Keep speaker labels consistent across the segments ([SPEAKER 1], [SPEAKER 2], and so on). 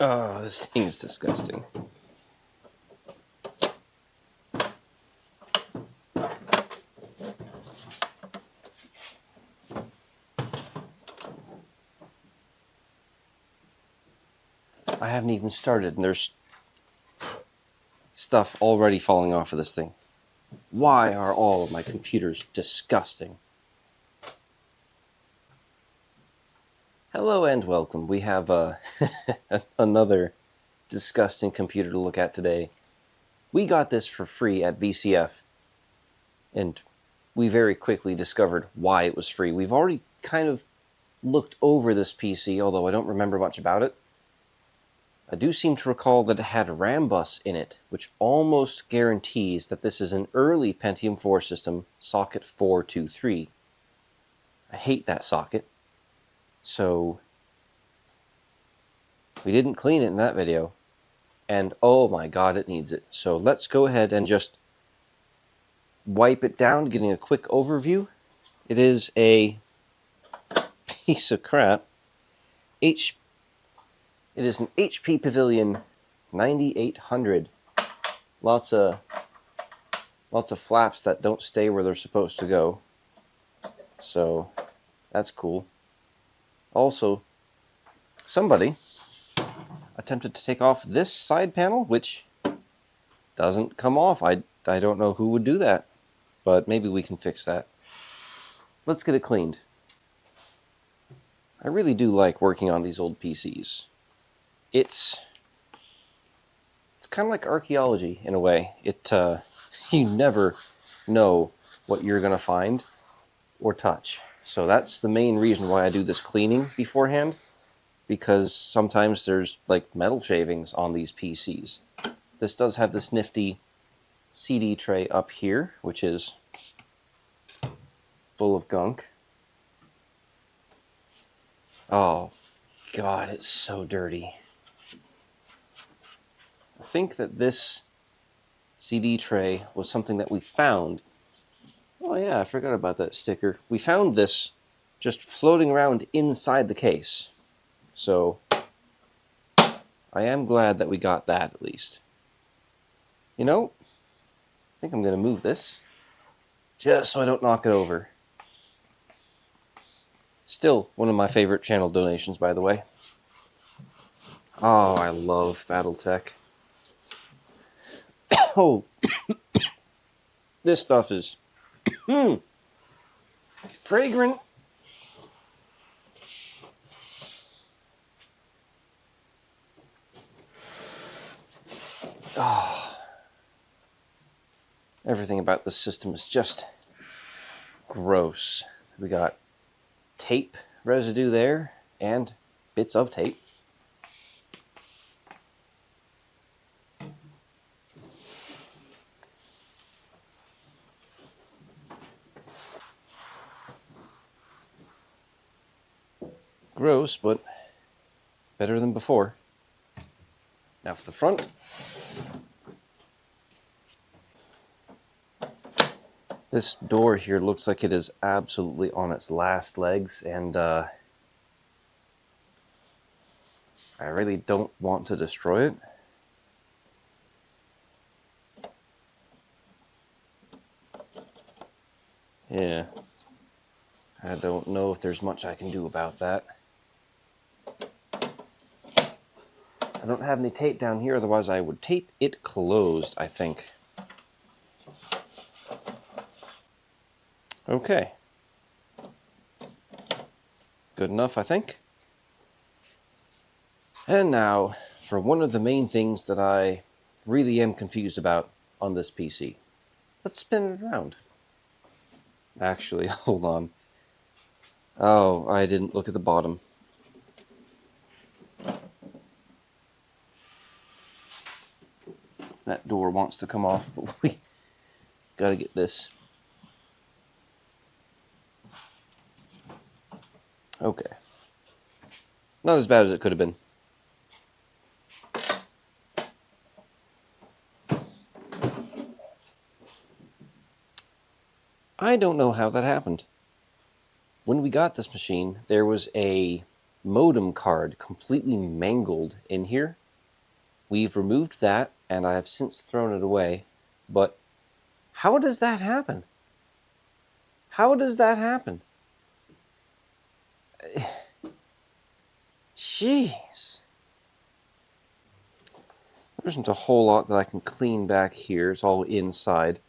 [SPEAKER 1] Oh, this thing is disgusting. I haven't even started, and there's stuff already falling off of this thing. Why are all of my computers disgusting? Hello and welcome. We have another disgusting computer to look at today. We got this for free at VCF, and we very quickly discovered why it was free. We've already kind of looked over this PC, although I don't remember much about it. I do seem to recall that it had a RAM bus in it, which almost guarantees that this is an early Pentium 4 system, socket 423. I hate that socket. So we didn't clean it in that video, and oh my god, it needs it. So let's go ahead and just wipe it down, getting a quick overview. It is a piece of crap. It is an HP Pavilion 9800. Lots of flaps that don't stay where they're supposed to go. So that's cool. Also, somebody attempted to take off this side panel, which doesn't come off. I don't know who would do that, but maybe we can fix that. Let's get it cleaned. I really do like working on these old PCs. It's kind of like archaeology in a way. You never know what you're going to find or touch. So that's the main reason why I do this cleaning beforehand, because sometimes there's like metal shavings on these PCs. This does have this nifty CD tray up here, which is full of gunk. Oh god, it's so dirty. I think that this CD tray was something that we found. Oh yeah, I forgot about that sticker. We found this just floating around inside the case. So I am glad that we got that at least. You know, I think I'm going to move this just so I don't knock it over. Still one of my favorite channel donations, by the way. Oh, I love Battletech. Oh, this stuff is fragrant. Oh, everything about this system is just gross. We got tape residue there and bits of tape. Gross, but better than before. Now for the front. This door here looks like it is absolutely on its last legs, and I really don't want to destroy it. Yeah, I don't know if there's much I can do about that. I don't have any tape down here, otherwise I would tape it closed, I think. Okay. Good enough, I think. And now, for one of the main things that I really am confused about on this PC. Let's spin it around. Actually, hold on. Oh, I didn't look at the bottom. That door wants to come off, but we gotta get this. Okay. Not as bad as it could have been. I don't know how that happened. When we got this machine, there was a modem card completely mangled in here. We've removed that, and I have since thrown it away. But how does that happen? How does that happen? Jeez. There isn't a whole lot that I can clean back here. It's all inside.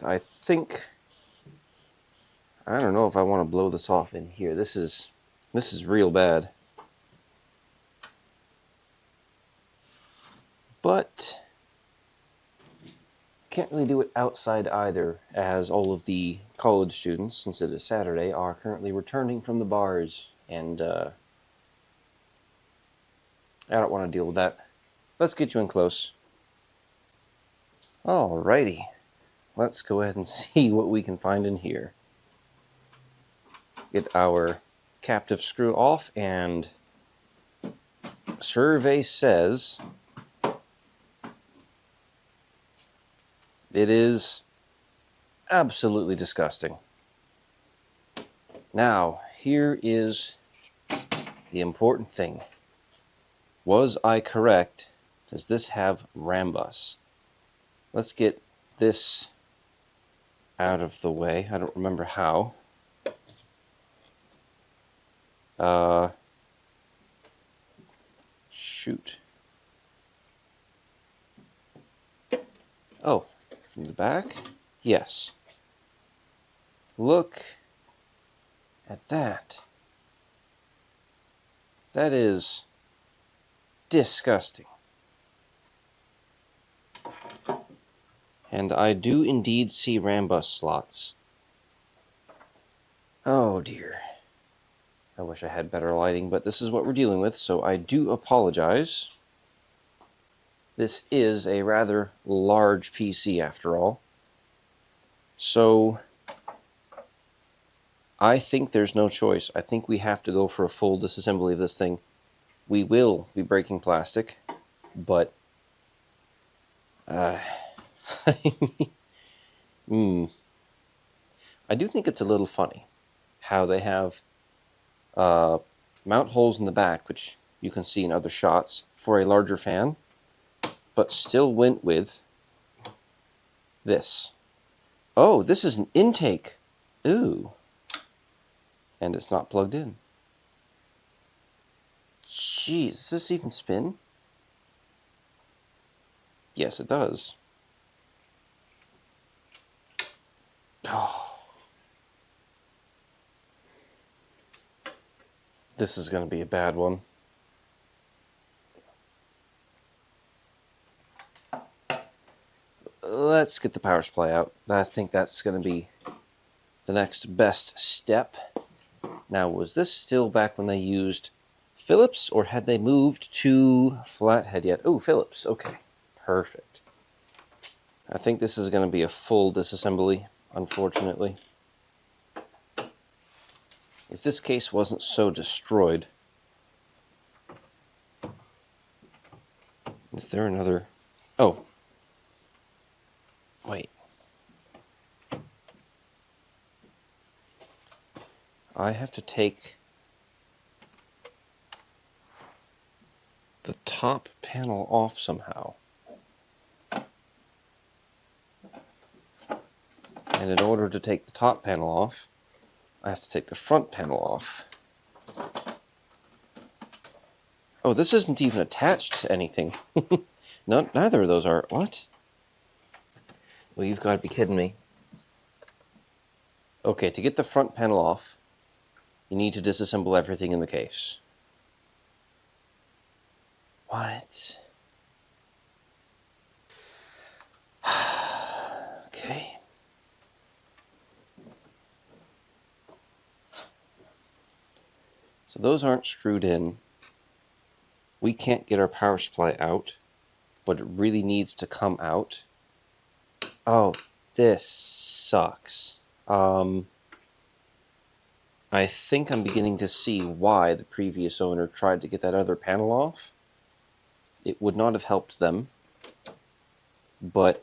[SPEAKER 1] I don't know if I want to blow this off in here. This is real bad. But can't really do it outside either, as all of the college students, since it is Saturday, are currently returning from the bars, and I don't want to deal with that. Let's get you in close. Alrighty, let's go ahead and see what we can find in here. Get our captive screw off, and survey says it is absolutely disgusting. Now, here is the important thing. Was I correct? Does this have rambus? Let's get this out of the way. I don't remember how. Shoot. Oh, from the back? Yes. Look at that. That is disgusting. And I do indeed see rambus slots. Oh dear. I wish I had better lighting, but this is what we're dealing with, so I do apologize. This is a rather large PC after all. So I think there's no choice. I think we have to go for a full disassembly of this thing. We will be breaking plastic, but I do think it's a little funny how they have mount holes in the back, which you can see in other shots, for a larger fan, but still went with this. Oh, this is an intake. Ooh. And it's not plugged in. Jeez, does this even spin? Yes, it does. Oh. This is going to be a bad one. Let's get the power supply out. I think that's going to be the next best step. Now, was this still back when they used Phillips, or had they moved to flathead yet? Oh, Phillips. Okay, perfect. I think this is going to be a full disassembly, unfortunately. If this case wasn't so destroyed... Is there another... Oh. Wait. I have to take the top panel off somehow. And in order to take the top panel off, I have to take the front panel off. Oh, this isn't even attached to anything. No, neither of those are. What? Well, you've got to be kidding me. Okay, to get the front panel off, you need to disassemble everything in the case. What? Okay. So those aren't screwed in. We can't get our power supply out, but it really needs to come out. Oh, this sucks. I think I'm beginning to see why the previous owner tried to get that other panel off. It would not have helped them, but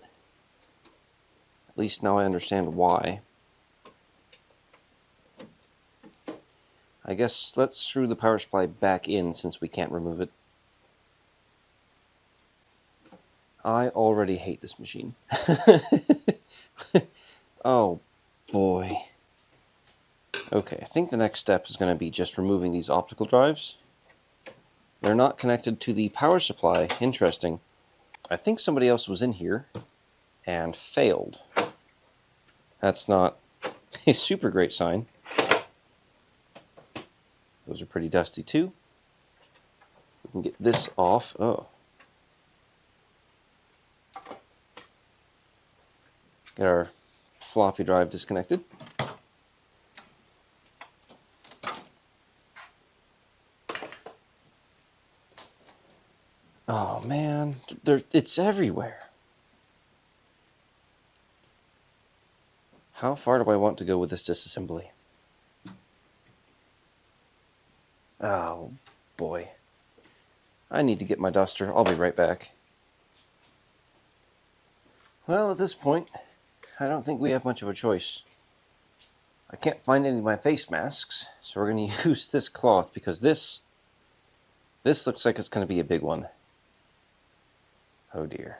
[SPEAKER 1] at least now I understand why. I guess let's screw the power supply back in since we can't remove it. I already hate this machine. Oh, boy. Okay, I think the next step is going to be just removing these optical drives. They're not connected to the power supply. Interesting. I think somebody else was in here and failed. That's not a super great sign. Those are pretty dusty too. We can get this off. Oh. Get our floppy drive disconnected. Oh man, it's everywhere. How far do I want to go with this disassembly? Oh boy. I need to get my duster. I'll be right back. Well, at this point, I don't think we have much of a choice. I can't find any of my face masks, so we're going to use this cloth because this looks like it's going to be a big one. Oh dear.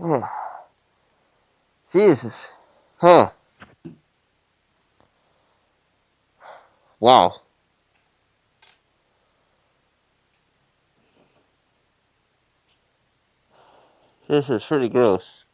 [SPEAKER 1] Oh, Jesus. Huh. Wow. This is pretty gross.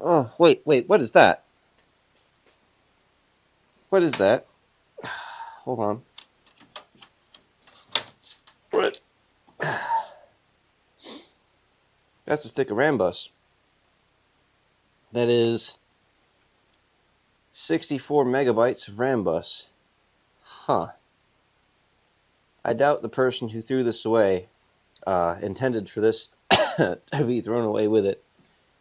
[SPEAKER 1] Oh, wait, what is that? What is that? Hold on. What? That's a stick of Rambus. That is 64 megabytes of Rambus. Huh. I doubt the person who threw this away intended for this to be thrown away with it.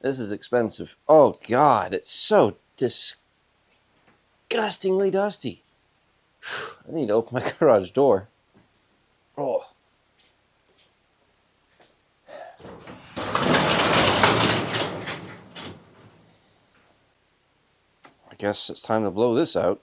[SPEAKER 1] This is expensive. Oh, God, it's so disgustingly dusty. I need to open my garage door. Oh. I guess it's time to blow this out.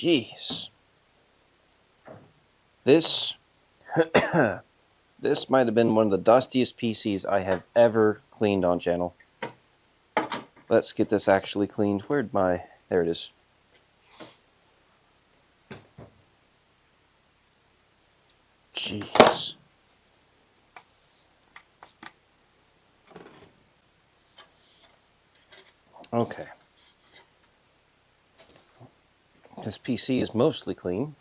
[SPEAKER 1] Jeez. This this might have been one of the dustiest PCs I have ever cleaned on channel. Let's get this actually cleaned. Where'd my... There it is. Jeez. Okay. This PC is mostly clean.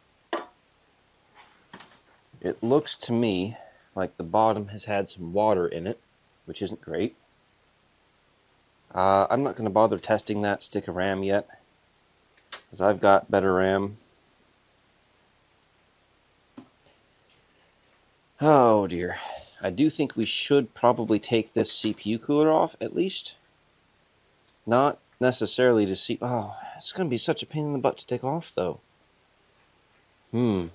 [SPEAKER 1] It looks to me like the bottom has had some water in it, which isn't great. I'm not going to bother testing that stick of RAM yet, because I've got better RAM. Oh dear. I do think we should probably take this CPU cooler off, at least. Not necessarily to see... Oh, it's going to be such a pain in the butt to take off, though. Yeah,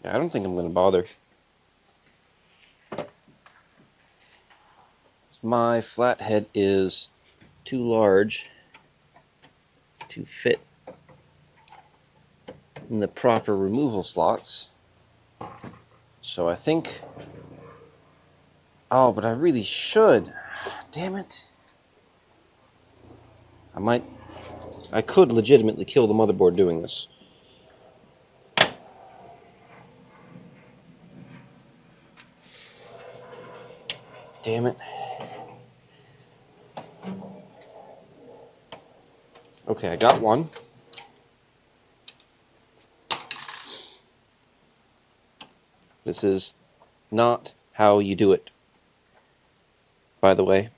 [SPEAKER 1] I don't think I'm going to bother. My flathead is too large to fit in the proper removal slots. So I think... Oh, but I really should. Damn it. I could legitimately kill the motherboard doing this. Damn it. Okay, I got one. This is not how you do it, by the way.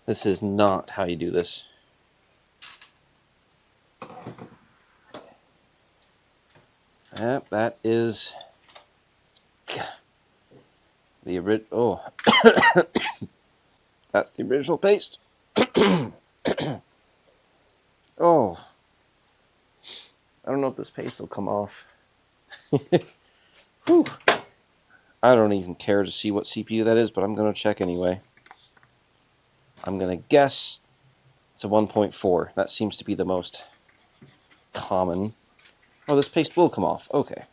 [SPEAKER 1] This is not how you do this. Yep, that is the original. Oh, that's the original paste. Oh, I don't know if this paste will come off. Whew. I don't even care to see what CPU that is, but I'm going to check anyway. I'm going to guess it's a 1.4. That seems to be the most common. Oh, this paste will come off. Okay.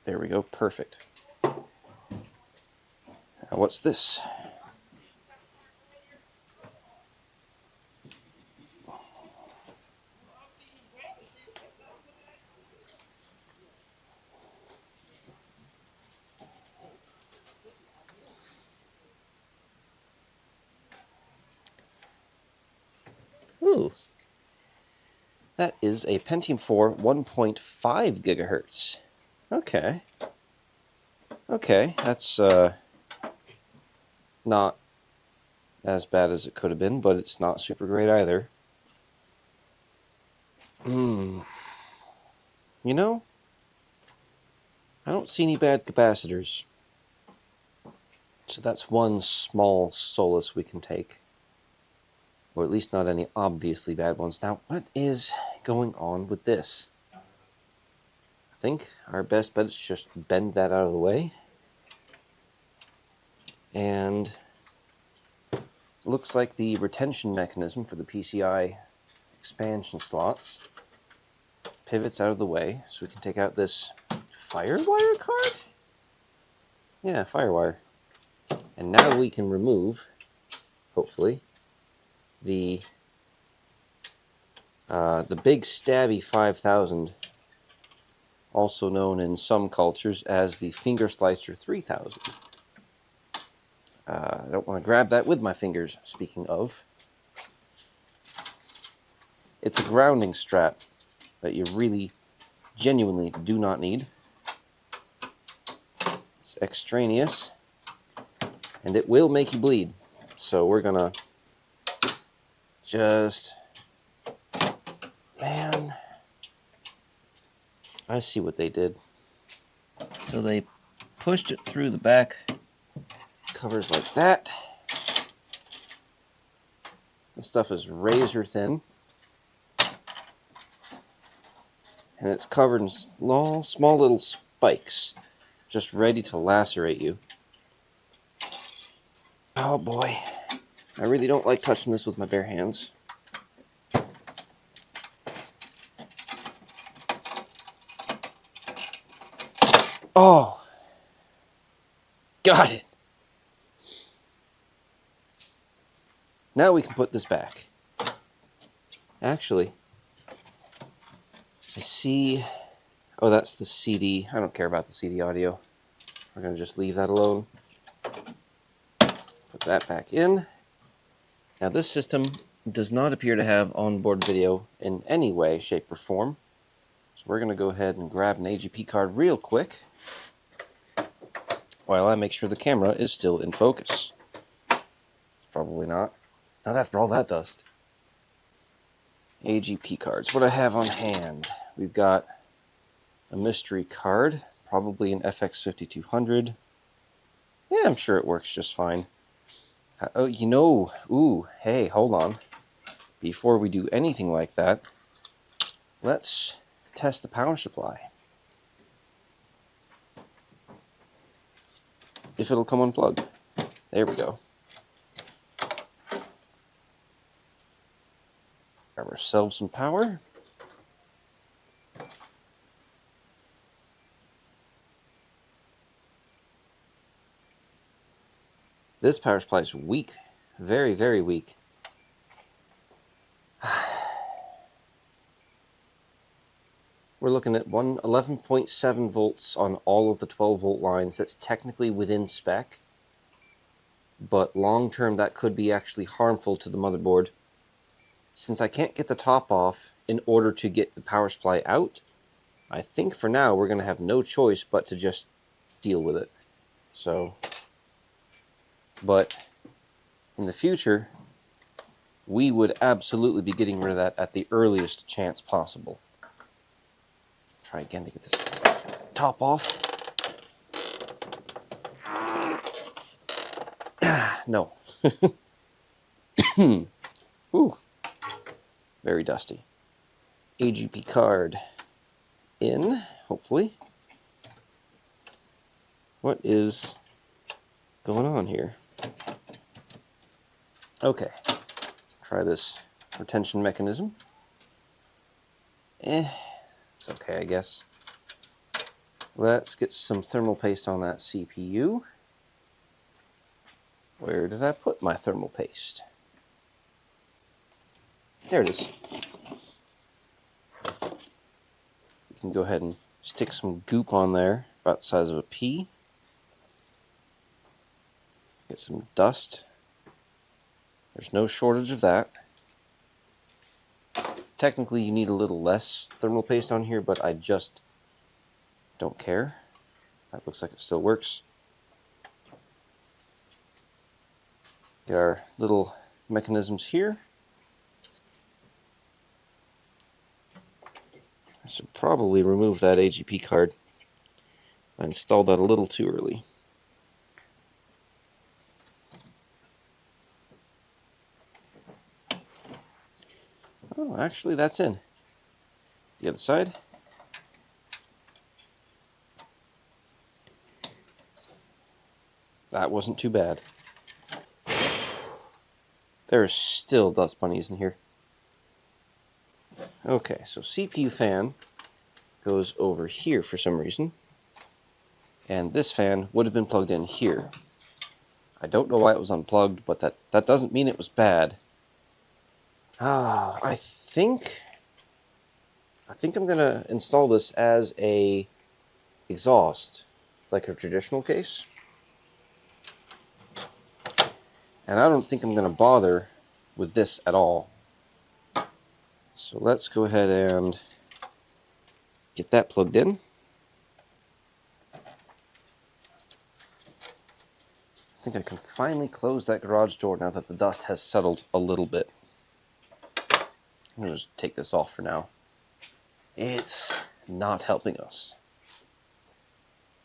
[SPEAKER 1] There we go. Perfect. Now, what's this? Ooh. That is a Pentium 4 1.5 gigahertz. Okay. Okay, that's not as bad as it could have been, but it's not super great either. You know, I don't see any bad capacitors. So that's one small solace we can take. Or at least not any obviously bad ones. Now, what is going on with this? I think our best bet is just bend that out of the way. And it looks like the retention mechanism for the PCI expansion slots pivots out of the way, so we can take out this FireWire card? Yeah, FireWire. And now we can remove, hopefully, the big stabby 5000, also known in some cultures as the finger slicer 3000. I don't want to grab that with my fingers, speaking of. It's a grounding strap that you really, genuinely do not need. It's extraneous, and it will make you bleed. So we're gonna just... Man, I see what they did. So they pushed it through the back covers like that. This stuff is razor thin. And it's covered in small little spikes, just ready to lacerate you. Oh boy, I really don't like touching this with my bare hands. Oh, got it. Now we can put this back. Actually, I see... Oh, that's the CD. I don't care about the CD audio. We're going to just leave that alone. Put that back in. Now, this system does not appear to have onboard video in any way, shape, or form. So we're going to go ahead and grab an AGP card real quick while I make sure the camera is still in focus. It's probably not. Not after all that dust. AGP cards. What I have on hand. We've got a mystery card, probably an FX5200. Yeah, I'm sure it works just fine. Oh, you know, ooh, hey, hold on. Before we do anything like that, let's test the power supply. If it'll come unplugged. There we go. Grab ourselves some power. This power supply is weak. Very, very weak. We're looking at 11.7 volts on all of the 12-volt lines. That's technically within spec, but long-term that could be actually harmful to the motherboard. Since I can't get the top off in order to get the power supply out, I think for now we're going to have no choice but to just deal with it. So, but in the future, we would absolutely be getting rid of that at the earliest chance possible. Try again to get this top off. No. Ooh. Very dusty. AGP card in, hopefully. What is going on here? Okay. Try this retention mechanism. It's okay, I guess. Let's get some thermal paste on that CPU. Where did I put my thermal paste? There it is. We can go ahead and stick some goop on there, about the size of a pea. Get some dust. There's no shortage of that. Technically, you need a little less thermal paste on here, but I just don't care. That looks like it still works. Get our little mechanisms here. I should probably remove that AGP card. I installed that a little too early. Oh, actually, that's in. The other side. That wasn't too bad. There are still dust bunnies in here. Okay, so CPU fan goes over here for some reason. And this fan would have been plugged in here. I don't know why it was unplugged, but that doesn't mean it was bad. I think I'm gonna install this as a exhaust, like a traditional case. And I don't think I'm gonna bother with this at all. So let's go ahead and get that plugged in. I think I can finally close that garage door now that the dust has settled a little bit. I'm gonna just take this off for now. It's not helping us.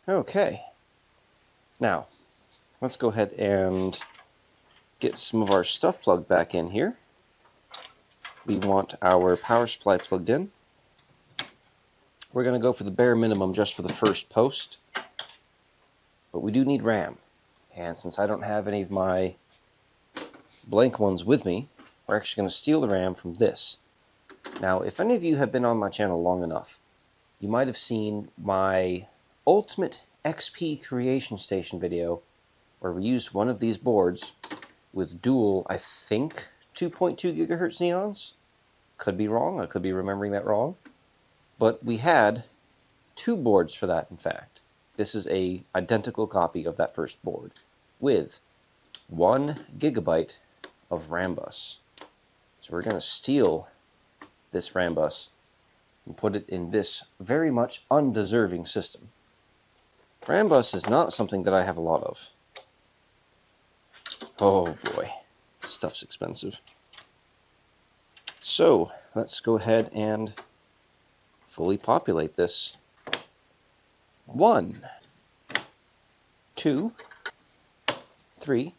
[SPEAKER 1] Okay. Now, let's go ahead and get some of our stuff plugged back in here. We want our power supply plugged in. We're going to go for the bare minimum just for the first post. but we do need RAM. And since I don't have any of my blank ones with me, we're actually going to steal the RAM from this. Now, if any of you have been on my channel long enough, you might have seen my Ultimate XP Creation Station video where we used one of these boards with dual, I think, 2.2 gigahertz neons. Could be wrong, I could be remembering that wrong. But we had two boards for that, in fact. This is a identical copy of that first board with 1 gigabyte of RAM bus. So we're going to steal this RAM bus and put it in this very much undeserving system. RAM bus is not something that I have a lot of. Oh boy, this stuff's expensive. So let's go ahead and fully populate this. 1, 2, 3,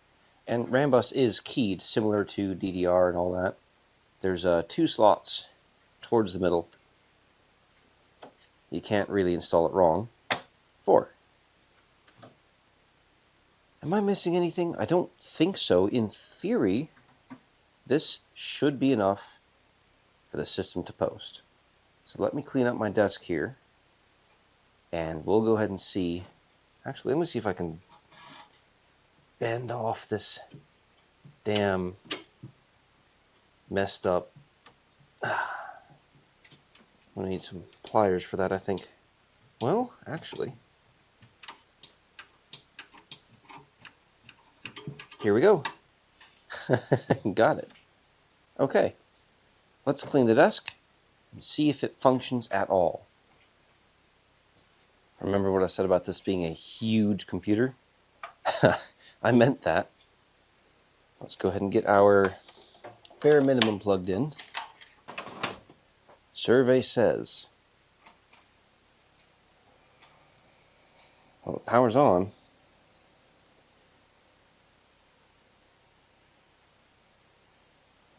[SPEAKER 1] and RAM bus is keyed, similar to DDR and all that. There's 2 slots towards the middle. You can't really install it wrong. 4. Am I missing anything? I don't think so. In theory, this should be enough for the system to post. So let me clean up my desk here, and we'll go ahead and see. Actually, let me see if I can bend off this damn messed up. I'm gonna need some pliers for that, I think. Well, actually, here we go. Got it. Okay, let's clean the desk and see if it functions at all. Remember what I said about this being a huge computer? I meant that. Let's go ahead and get our bare minimum plugged in. Survey says, well, the power's on.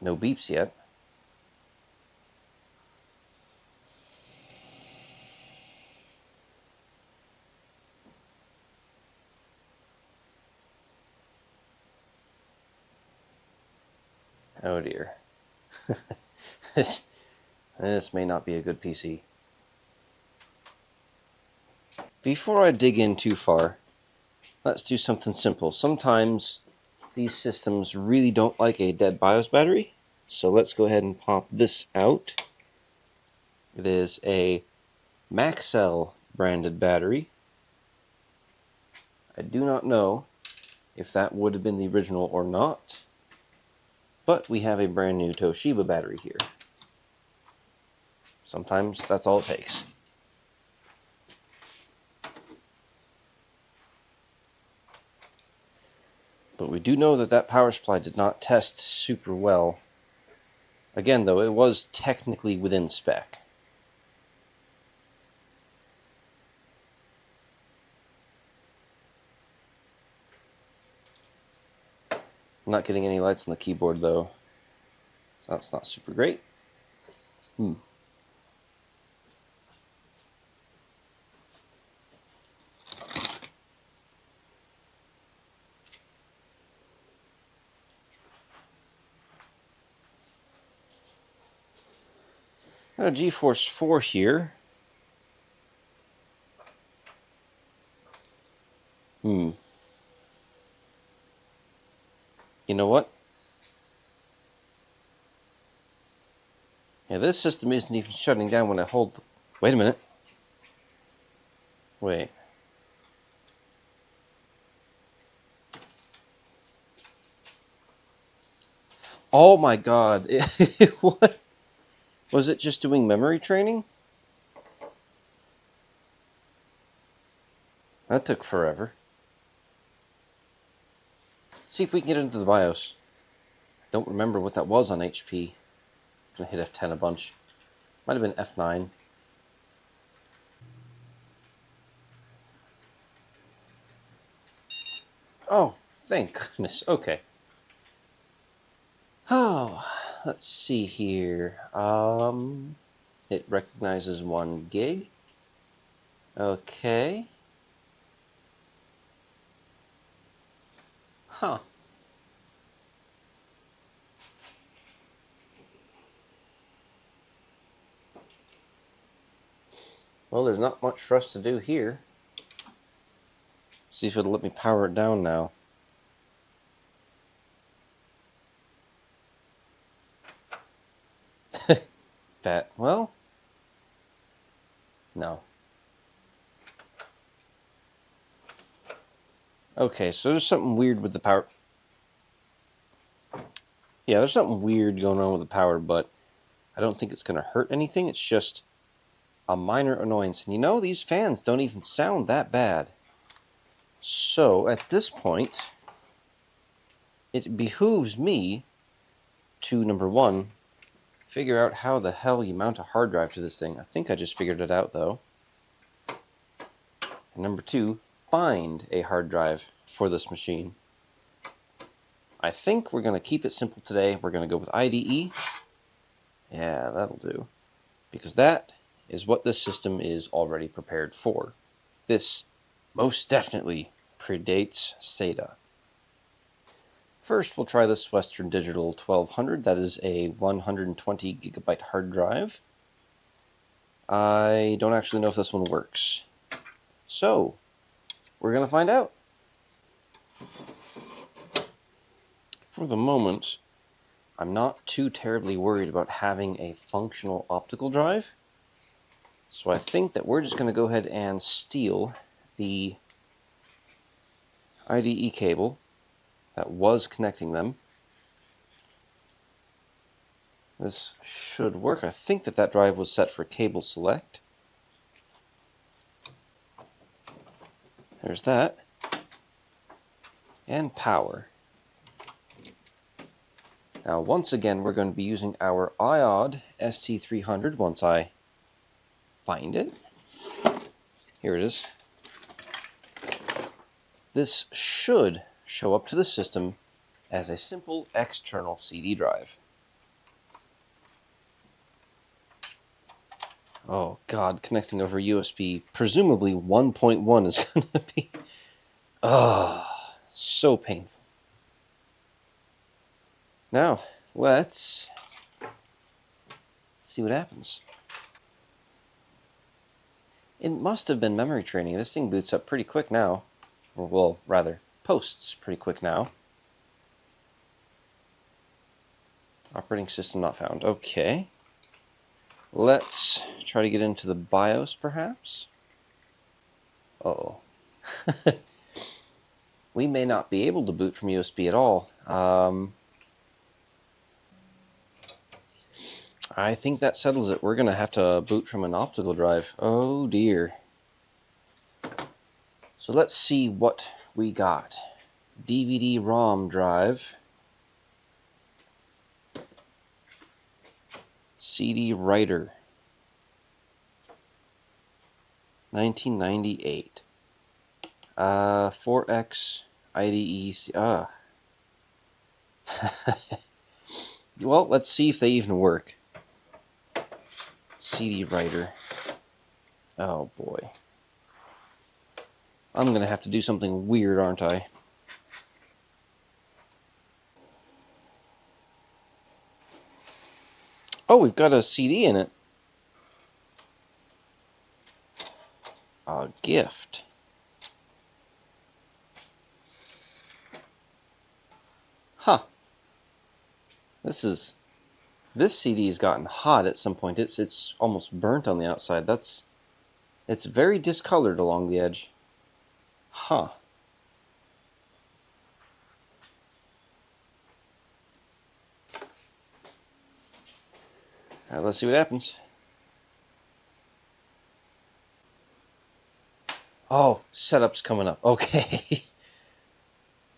[SPEAKER 1] No beeps yet. Oh dear. This may not be a good PC. Before I dig in too far, let's do something simple. Sometimes these systems really don't like a dead BIOS battery, so let's go ahead and pop this out. It is a Maxell branded battery. I do not know if that would have been the original or not, but we have a brand new Toshiba battery here. Sometimes that's all it takes. But we do know that that power supply did not test super well. Again, though, it was technically within spec. I'm not getting any lights on the keyboard, though, so that's not super great. Got a GeForce 4 here. You know what? Yeah, this system isn't even shutting down when I hold... Wait a minute. Wait. Oh my god. What? Was it just doing memory training? That took forever. Let's see if we can get into the BIOS. Don't remember what that was on HP. I'm gonna hit F10 a bunch. Might have been F9. Oh, thank goodness. Okay. Oh, let's see here. It recognizes 1 gig. Okay. Huh. Well, there's not much for us to do here. See if it'll let me power it down now. Fat. Well, no. Okay, so there's something weird with the power. Yeah, there's something weird going on with the power, but I don't think it's going to hurt anything. It's just a minor annoyance. And you know, these fans don't even sound that bad. So, at this point, it behooves me to, number one, figure out how the hell you mount a hard drive to this thing. I think I just figured it out, though. And number two, find a hard drive for this machine. I think we're going to keep it simple today. We're going to go with IDE. Yeah, that'll do. Because that is what this system is already prepared for. This most definitely predates SATA. First, we'll try this Western Digital 1200. That is a 120 gigabyte hard drive. I don't actually know if this one works. So, we're going to find out. For the moment, I'm not too terribly worried about having a functional optical drive. So I think that we're just going to go ahead and steal the IDE cable that was connecting them. This should work. I think that drive was set for cable select. There's that. And power. Now, once again, we're going to be using our iOD ST300 once I find it. Here it is. This should show up to the system as a simple external CD drive. Oh God, connecting over USB, presumably 1.1 is going to be, so painful. Now, let's see what happens. It must have been memory training. This thing boots up pretty quick now. Or, well, rather, posts pretty quick now. Operating system not found. Okay. Let's try to get into the BIOS, perhaps. Uh-oh. We may not be able to boot from USB at all. I think that settles it. We're going to have to boot from an optical drive. Oh dear. So let's see what we got. DVD-ROM drive. CD writer. 1998. 4X IDE. Well, let's see if they even work. CD writer. Oh boy. I'm going to have to do something weird, aren't I? Oh, we've got a CD in it. A gift. Huh. This CD has gotten hot at some point. It's almost burnt on the outside. It's very discolored along the edge. Huh. Let's see what happens. Oh, setup's coming up. Okay.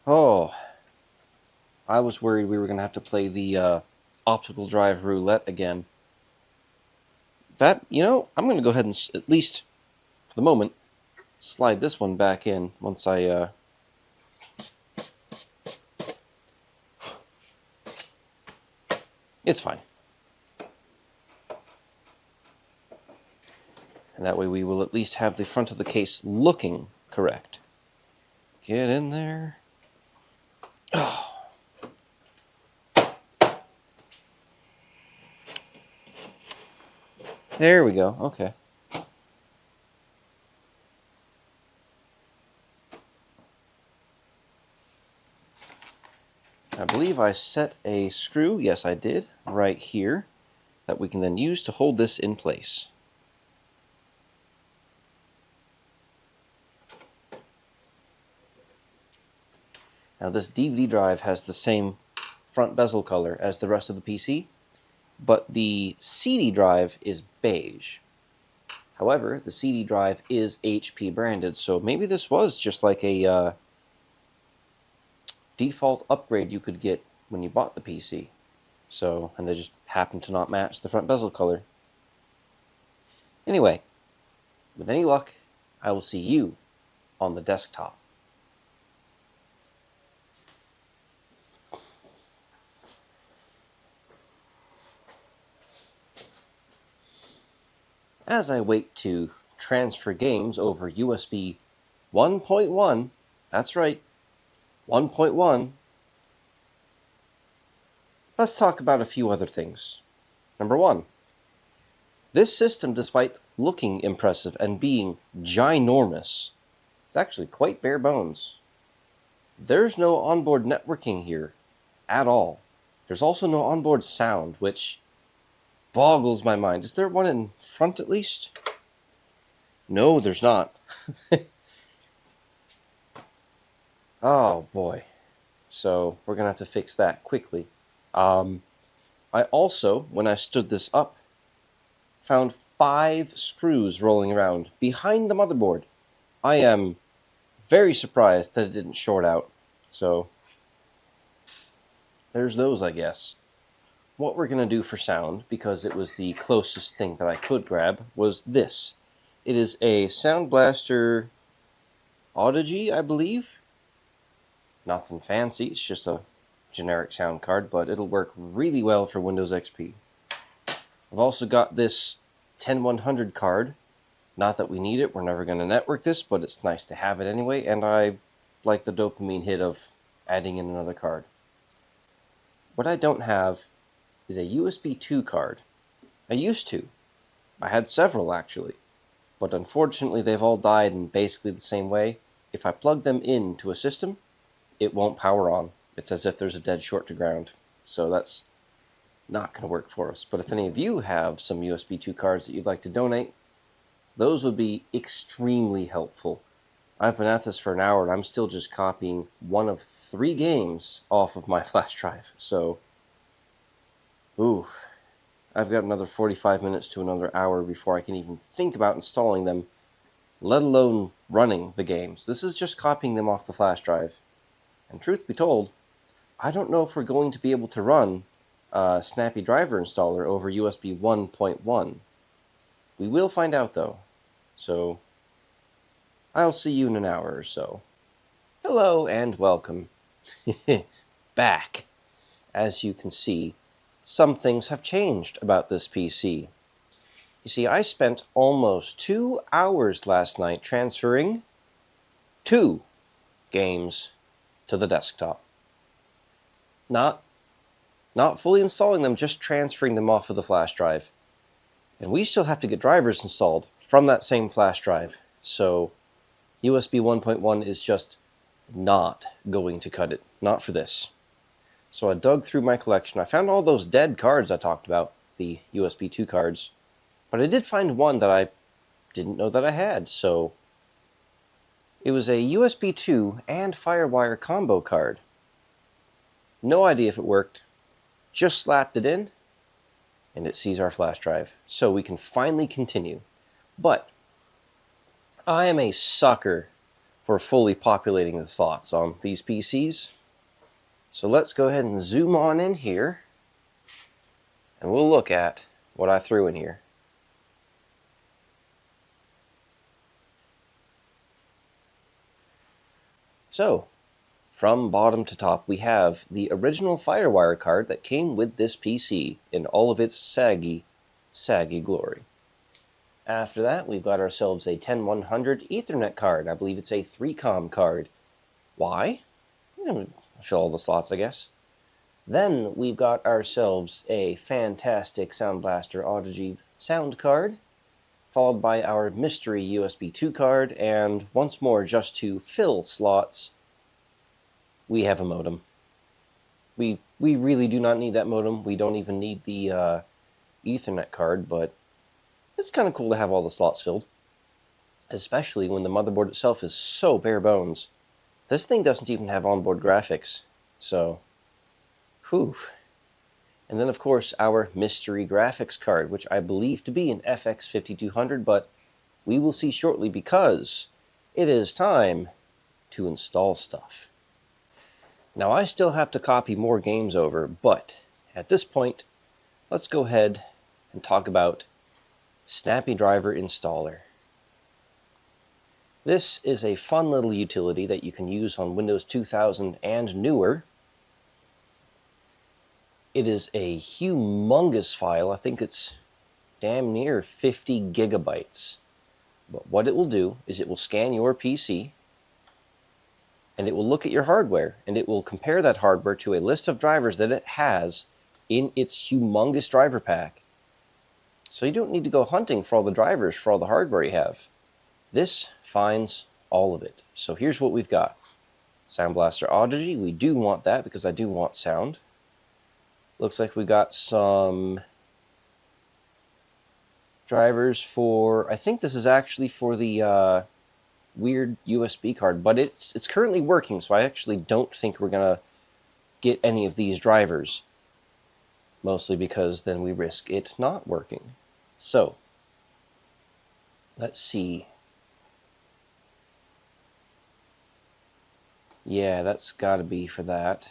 [SPEAKER 1] Oh. I was worried we were going to have to play the optical drive roulette again. I'm going to go ahead and, at least for the moment, slide this one back in once I... It's fine. And that way we will at least have the front of the case looking correct. Get in there. There we go. Okay. I believe I set a screw, yes I did, right here, that we can then use to hold this in place. Now this DVD drive has the same front bezel color as the rest of the PC, but the CD drive is beige. However, the CD drive is HP branded, so maybe this was just like a default upgrade you could get when you bought the PC. So, and they just happened to not match the front bezel color. Anyway, with any luck, I will see you on the desktop. As I wait to transfer games over USB 1.1, that's right, 1.1, let's talk about a few other things. Number one, this system, despite looking impressive and being ginormous, it's actually quite bare bones. There's no onboard networking here at all. There's also no onboard sound, which boggles my mind. Is there one in front at least? No, there's not. Oh boy. So we're going to have to fix that quickly. I also, when I stood this up, found 5 screws rolling around behind the motherboard. I am very surprised that it didn't short out. So there's those, I guess. What we're going to do for sound, because it was the closest thing that I could grab, was this. It is a Sound Blaster AdKey, I believe. Nothing fancy, it's just a generic sound card, but it'll work really well for Windows XP. I've also got this 10100 card. Not that we need it, we're never going to network this, but it's nice to have it anyway, and I like the dopamine hit of adding in another card. What I don't have is a USB 2 card. I used to. I had several, actually. But unfortunately, they've all died in basically the same way. If I plug them into a system, it won't power on. It's as if there's a dead short to ground. So that's not going to work for us. But if any of you have some USB 2 cards that you'd like to donate, those would be extremely helpful. I've been at this for an hour and I'm still just copying one of 3 games off of my flash drive. So, ooh, I've got another 45 minutes to another hour before I can even think about installing them, let alone running the games. This is just copying them off the flash drive. And truth be told, I don't know if we're going to be able to run a Snappy Driver installer over USB 1.1. We will find out though. So, I'll see you in an hour or so. Hello and welcome. Back. As you can see, some things have changed about this PC. You see, I spent almost 2 hours last night transferring 2 games to the desktop. Not fully installing them, just transferring them off of the flash drive. And we still have to get drivers installed from that same flash drive. So USB 1.1 is just not going to cut it. Not for this. So I dug through my collection. I found all those dead cards I talked about, the USB 2 cards. But I did find one that I didn't know that I had. So it was a USB 2 and FireWire combo card. No idea if it worked. Just slapped it in, and it sees our flash drive. So we can finally continue. But I am a sucker for fully populating the slots on these PCs. So let's go ahead and zoom on in here, and we'll look at what I threw in here. So, from bottom to top, we have the original FireWire card that came with this PC in all of its saggy glory. After that, we've got ourselves a 10100 Ethernet card. I believe it's a 3-COM card. Why? fill all the slots, I guess. Then we've got ourselves a fantastic Sound Blaster AdKey sound card, followed by our mystery USB 2 card, and once more, just to fill slots, we have a modem. We really do not need that modem. We don't even need the Ethernet card, but it's kind of cool to have all the slots filled, especially when the motherboard itself is so bare bones. This thing doesn't even have onboard graphics, so whew. And then, of course, our mystery graphics card, which I believe to be an FX 5200, but we will see shortly because it is time to install stuff. Now, I still have to copy more games over, but at this point, let's go ahead and talk about Snappy Driver Installer. This is a fun little utility that you can use on Windows 2000 and newer. It is a humongous file. I think it's damn near 50 gigabytes. But what it will do is it will scan your PC, and it will look at your hardware, and it will compare that hardware to a list of drivers that it has in its humongous driver pack. So you don't need to go hunting for all the drivers for all the hardware you have. This finds all of it. So here's what we've got. Sound Blaster AdKey, we do want that because I do want sound. Looks like we got some drivers for, I think this is actually for the weird USB card, but it's currently working, so I actually don't think we're going to get any of these drivers. Mostly because then we risk it not working. So, let's see. Yeah, that's got to be for that.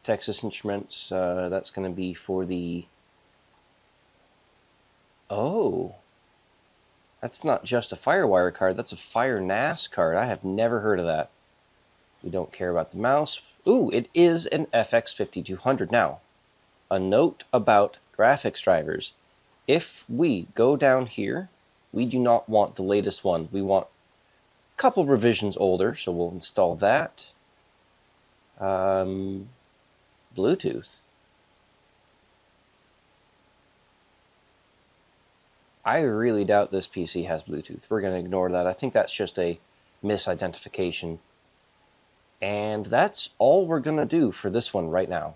[SPEAKER 1] Texas Instruments, that's going to be for the... Oh, that's not just a FireWire card, that's a Fire NAS card. I have never heard of that. We don't care about the mouse. Ooh, it is an FX 5200. Now, a note about graphics drivers. If we go down here, we do not want the latest one. We want a couple revisions older, so we'll install that. Bluetooth. I really doubt this PC has Bluetooth. We're going to ignore that. I think that's just a misidentification. And that's all we're going to do for this one right now.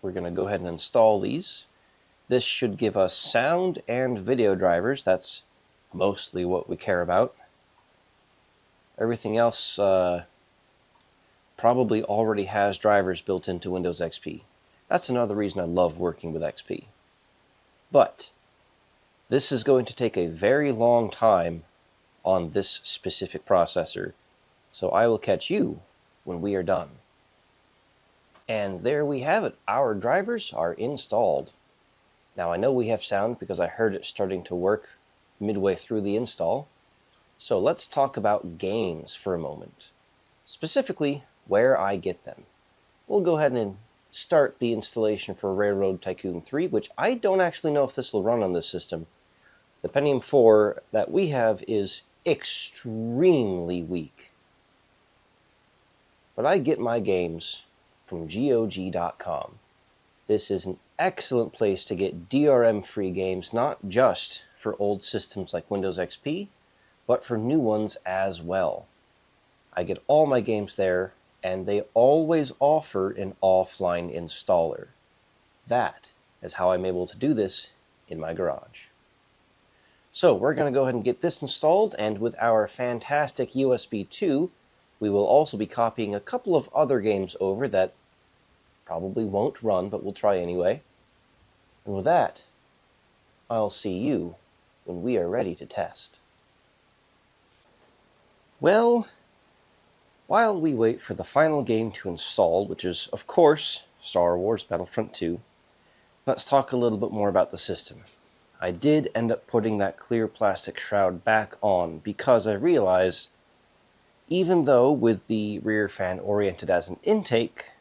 [SPEAKER 1] We're going to go ahead and install these. This should give us sound and video drivers. That's mostly what we care about. Everything else probably already has drivers built into Windows XP. That's another reason I love working with XP. But this is going to take a very long time on this specific processor, so I will catch you when we are done. And there we have it. Our drivers are installed. Now I know we have sound because I heard it starting to work midway through the install. So let's talk about games for a moment. Specifically, where I get them. We'll go ahead and start the installation for Railroad Tycoon 3, which I don't actually know if this will run on this system. The Pentium 4 that we have is extremely weak. But I get my games from GOG.com. This is an excellent place to get DRM-free games, not just for old systems like Windows XP, but for new ones as well. I get all my games there, and they always offer an offline installer. That is how I'm able to do this in my garage. So we're going to go ahead and get this installed, and with our fantastic USB 2, we will also be copying a couple of other games over that probably won't run, but we'll try anyway. And with that, I'll see you when we are ready to test. Well, while we wait for the final game to install, which is, of course, Star Wars Battlefront 2, let's talk a little bit more about the system. I did end up putting that clear plastic shroud back on because I realized, even though with the rear fan oriented as an intake,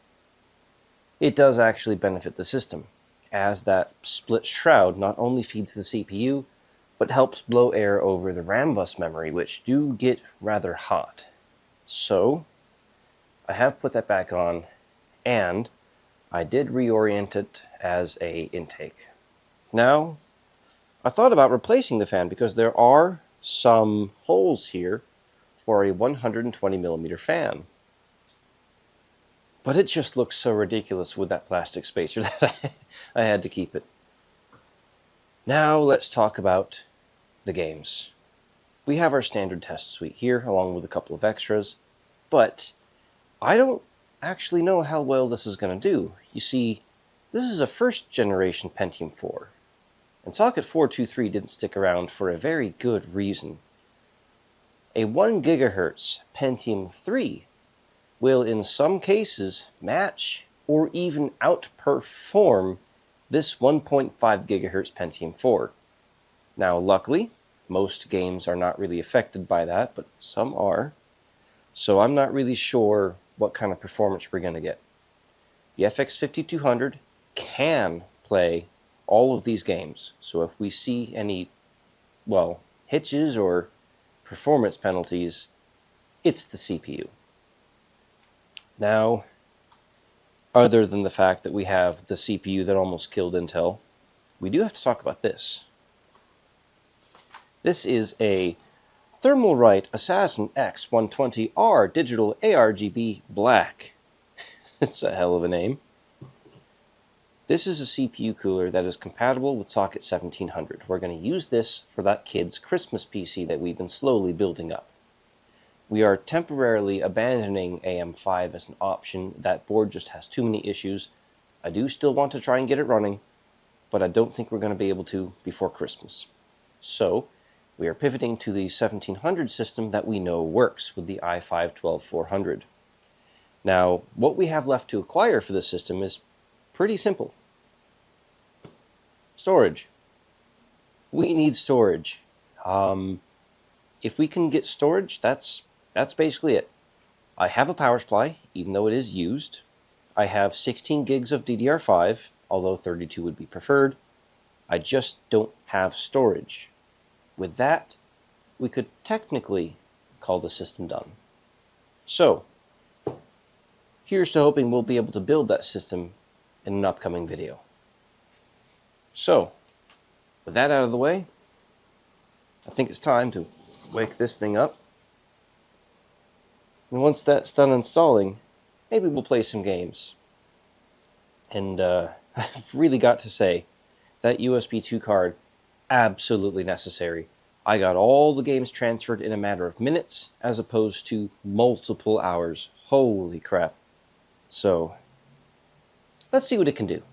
[SPEAKER 1] it does actually benefit the system, as that split shroud not only feeds the CPU, but helps blow air over the RAM bus memory, which do get rather hot. So, I have put that back on, and I did reorient it as a intake. Now, I thought about replacing the fan because there are some holes here for a 120 millimeter fan. But it just looks so ridiculous with that plastic spacer that I had to keep it. Now let's talk about the games. We have our standard test suite here, along with a couple of extras, but I don't actually know how well this is going to do. You see, this is a first generation Pentium 4, and Socket 423 didn't stick around for a very good reason. A 1 GHz Pentium 3 will in some cases match or even outperform this 1.5 GHz Pentium 4. Now, luckily, most games are not really affected by that, but some are. So I'm not really sure what kind of performance we're going to get. The FX5200 can play all of these games, so if we see any, hitches or performance penalties, it's the CPU. Now, other than the fact that we have the CPU that almost killed Intel, we do have to talk about this. This is a Thermalright Assassin X120R Digital ARGB Black. It's a hell of a name. This is a CPU cooler that is compatible with Socket 1700. We're going to use this for that kid's Christmas PC that we've been slowly building up. We are temporarily abandoning AM5 as an option. That board just has too many issues. I do still want to try and get it running, but I don't think we're going to be able to before Christmas. So, we are pivoting to the 1700 system that we know works with the i5-12400. Now, what we have left to acquire for this system is pretty simple. Storage. We need storage. If we can get storage, that's basically it. I have a power supply, even though it is used. I have 16 gigs of DDR5, although 32 would be preferred. I just don't have storage. With that, we could technically call the system done. So, here's to hoping we'll be able to build that system in an upcoming video. So, with that out of the way, I think it's time to wake this thing up. And once that's done installing, maybe we'll play some games. And I've really got to say, that USB 2 card, absolutely necessary. I got all the games transferred in a matter of minutes, as opposed to multiple hours. Holy crap. So, let's see what it can do.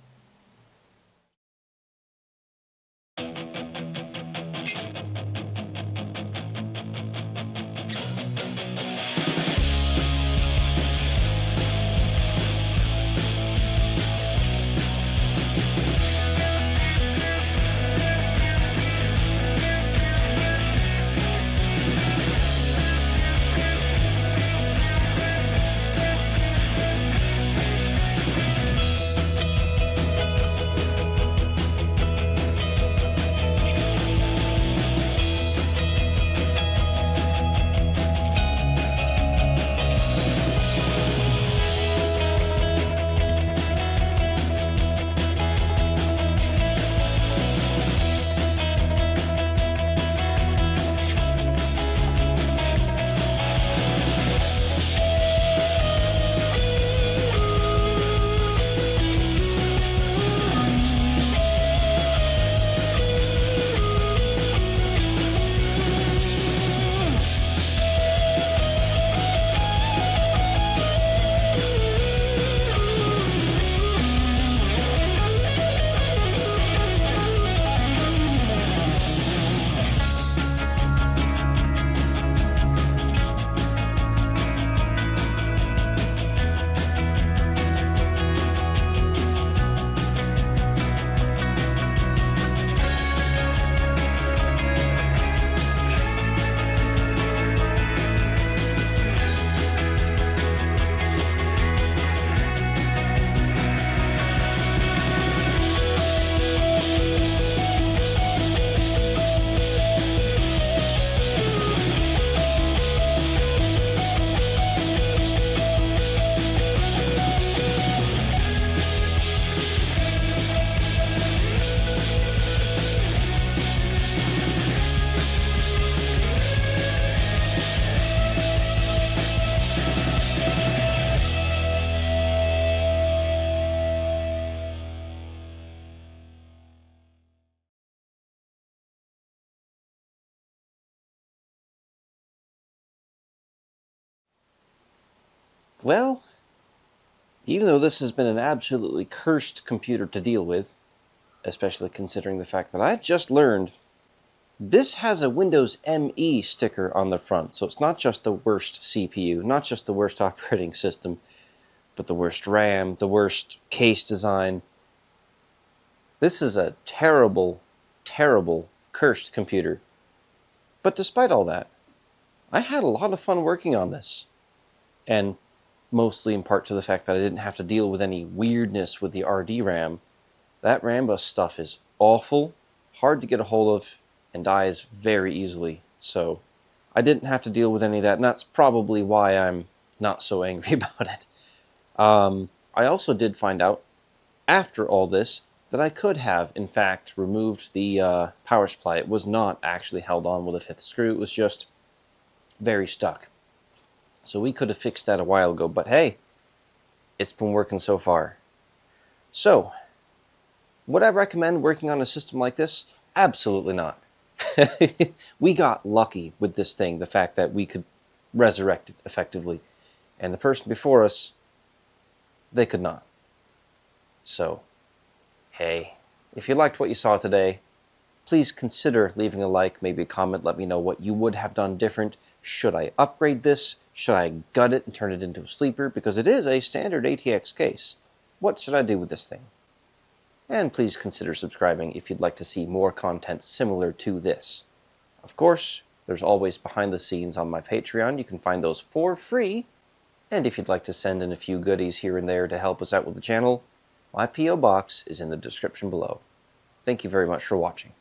[SPEAKER 1] Well, even though this has been an absolutely cursed computer to deal with, especially considering the fact that I just learned this has a Windows ME sticker on the front, so it's not just the worst CPU, not just the worst operating system, but the worst RAM, the worst case design. This is a terrible, terrible, cursed computer. But despite all that, I had a lot of fun working on this. And mostly in part to the fact that I didn't have to deal with any weirdness with the RD RAM. That Rambus stuff is awful, hard to get a hold of, and dies very easily. So I didn't have to deal with any of that, and that's probably why I'm not so angry about it. I also did find out, after all this, that I could have, in fact, removed the power supply. It was not actually held on with a fifth screw, it was just very stuck. So we could have fixed that a while ago, but hey, it's been working so far. So, would I recommend working on a system like this? Absolutely not. We got lucky with this thing, the fact that we could resurrect it effectively. And the person before us, they could not. So, hey, if you liked what you saw today, please consider leaving a like, maybe a comment, let me know what you would have done different. Should I upgrade this? Should I gut it and turn it into a sleeper? Because it is a standard ATX case. What should I do with this thing? And please consider subscribing if you'd like to see more content similar to this. Of course, there's always behind the scenes on my Patreon. You can find those for free. And if you'd like to send in a few goodies here and there to help us out with the channel, my P.O. Box is in the description below. Thank you very much for watching.